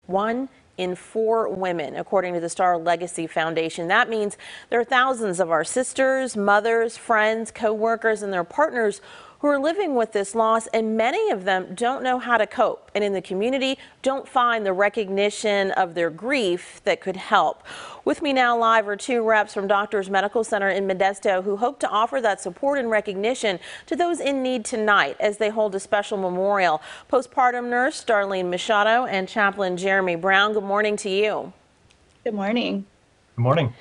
1 in 4 women, according to the Star Legacy Foundation. That means there are thousands of our sisters, mothers, friends, co-workers, and their partners who are living with this loss, and many of them don't know how to cope, and in the community don't find the recognition of their grief that could help. With me now live are 2 reps from Doctors Medical Center in Modesto who hope to offer that support and recognition to those in need tonight as they hold a special memorial. Postpartum nurse Darlene Machado and chaplain Jeremy Brown, good morning to you. Good morning. Good morning.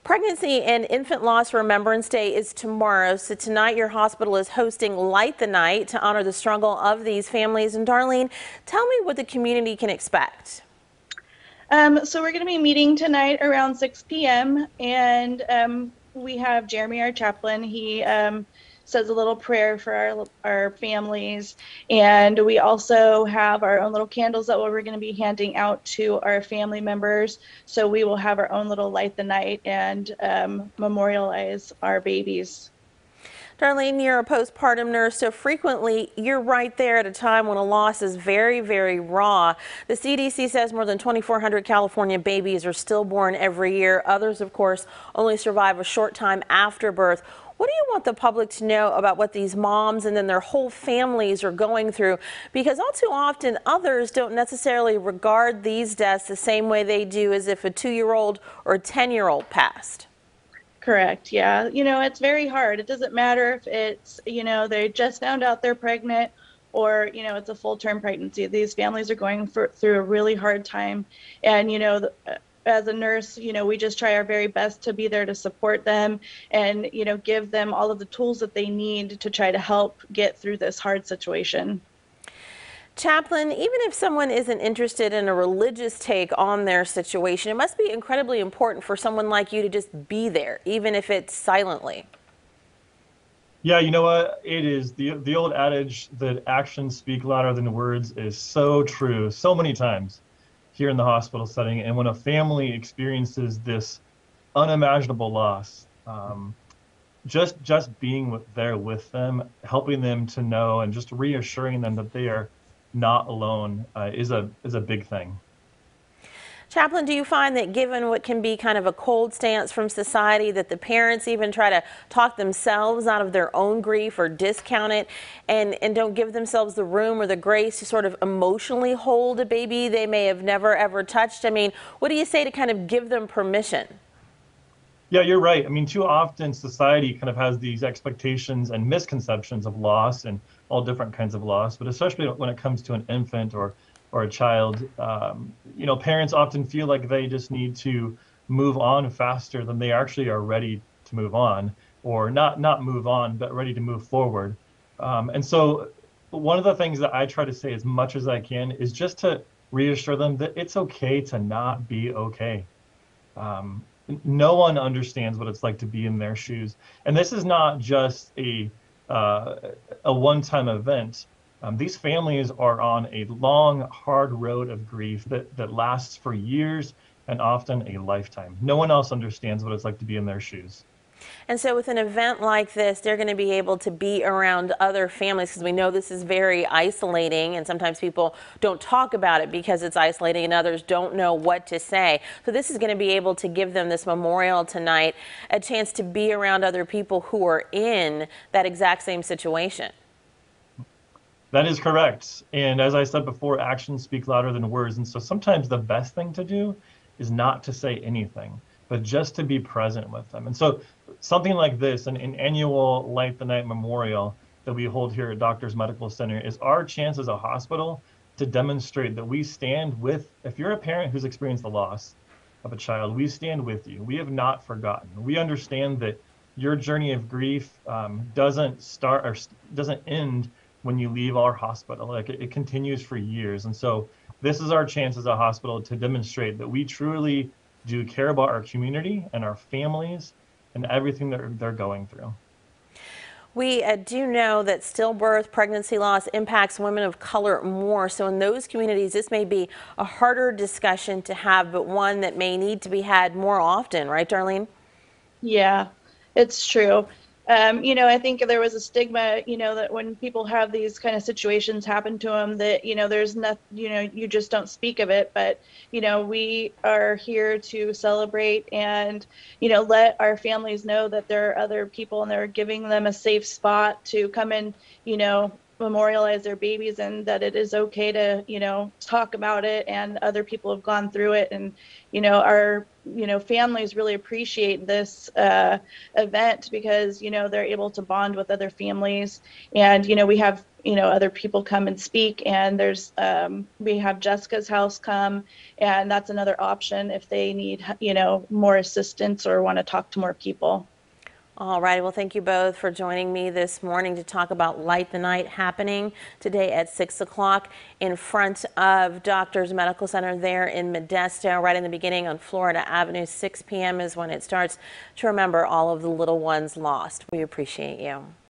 Pregnancy and Infant Loss Remembrance Day is tomorrow, so tonight your hospital is hosting Light the Night to honor the struggle of these families. And Darlene, tell me what the community can expect. So we're going to be meeting tonight around 6 p.m. and we have Jeremy, our chaplain. He says a little prayer for our families, and we also have our own little candles that we're going to be handing out to our family members. So we will have our own little Light the Night and memorialize our babies. Darlene, you're a postpartum nurse, so frequently you're right there at a time when a loss is very, very raw. The CDC says more than 2,400 California babies are stillborn every year. Others, of course, only survive a short time after birth. What do you want the public to know about what these moms and then their whole families are going through? Because all too often others don't necessarily regard these deaths the same way they do as if a 2-year-old or a 10-year-old passed. Correct. Yeah. It's very hard. It doesn't matter if it's, they just found out they're pregnant or, it's a full-term pregnancy. These families are going through a really hard time. And, as a nurse, we just try our very best to be there to support them and, give them all of the tools that they need to try to help get through this hard situation. Chaplain, even if someone isn't interested in a religious take on their situation, it must be incredibly important for someone like you to just be there, even if it's silently. Yeah, you know what? It is the old adage that actions speak louder than words is so true so many times here in the hospital setting. And when a family experiences this unimaginable loss, just being there with them, helping them to know and just reassuring them that they are not alone is a big thing. Chaplain, do you find that given what can be kind of a cold stance from society, that the parents even try to talk themselves out of their own grief or discount it and don't give themselves the room or the grace to sort of emotionally hold a baby they may have never ever touched? I mean, what do you say to kind of give them permission? Yeah, you're right. I mean, too often society kind of has these expectations and misconceptions of loss and all different kinds of loss, but especially when it comes to an infant or a child, parents often feel like they just need to move on faster than they actually are ready to move on, or not move on, but ready to move forward. And so one of the things that I try to say as much as I can is just to reassure them that it's okay to not be okay. No one understands what it's like to be in their shoes. And this is not just a one-time event. These families are on a long, hard road of grief that lasts for years and often a lifetime. No one else understands what it's like to be in their shoes. And so with an event like this, they're going to be able to be around other families, because we know this is very isolating, and sometimes people don't talk about it because it's isolating and others don't know what to say. So this is going to be able to give them, this memorial tonight, a chance to be around other people who are in that exact same situation. That is correct. And as I said before, actions speak louder than words. And so sometimes the best thing to do is not to say anything, but just to be present with them. And so something like this, an annual Light the Night memorial that we hold here at Doctors Medical Center, is our chance as a hospital to demonstrate that we stand with, if you're a parent who's experienced the loss of a child, we stand with you. We have not forgotten. We understand that your journey of grief doesn't start or doesn't end when you leave our hospital. Like it continues for years. And so this is our chance as a hospital to demonstrate that we truly do care about our community and our families and everything that they're going through. We do know that stillbirth, pregnancy loss impacts women of color more. So in those communities, this may be a harder discussion to have, but one that may need to be had more often. Right, Darlene? Yeah, it's true. I think there was a stigma, that when people have these kind of situations happen to them, that, there's nothing, you just don't speak of it. But, we are here to celebrate and, let our families know that there are other people and they're giving them a safe spot to come and, memorialize their babies, and that it is okay to, talk about it, and other people have gone through it. And, our, families really appreciate this event because, they're able to bond with other families. And, we have, other people come and speak, and we have Jessica's House come, and that's another option if they need, more assistance or want to talk to more people. All right. Well, thank you both for joining me this morning to talk about Light the Night, happening today at 6 o'clock in front of Doctors Medical Center there in Modesto, right in the beginning on Florida Avenue. 6 p.m. is when it starts, to remember all of the little ones lost. We appreciate you.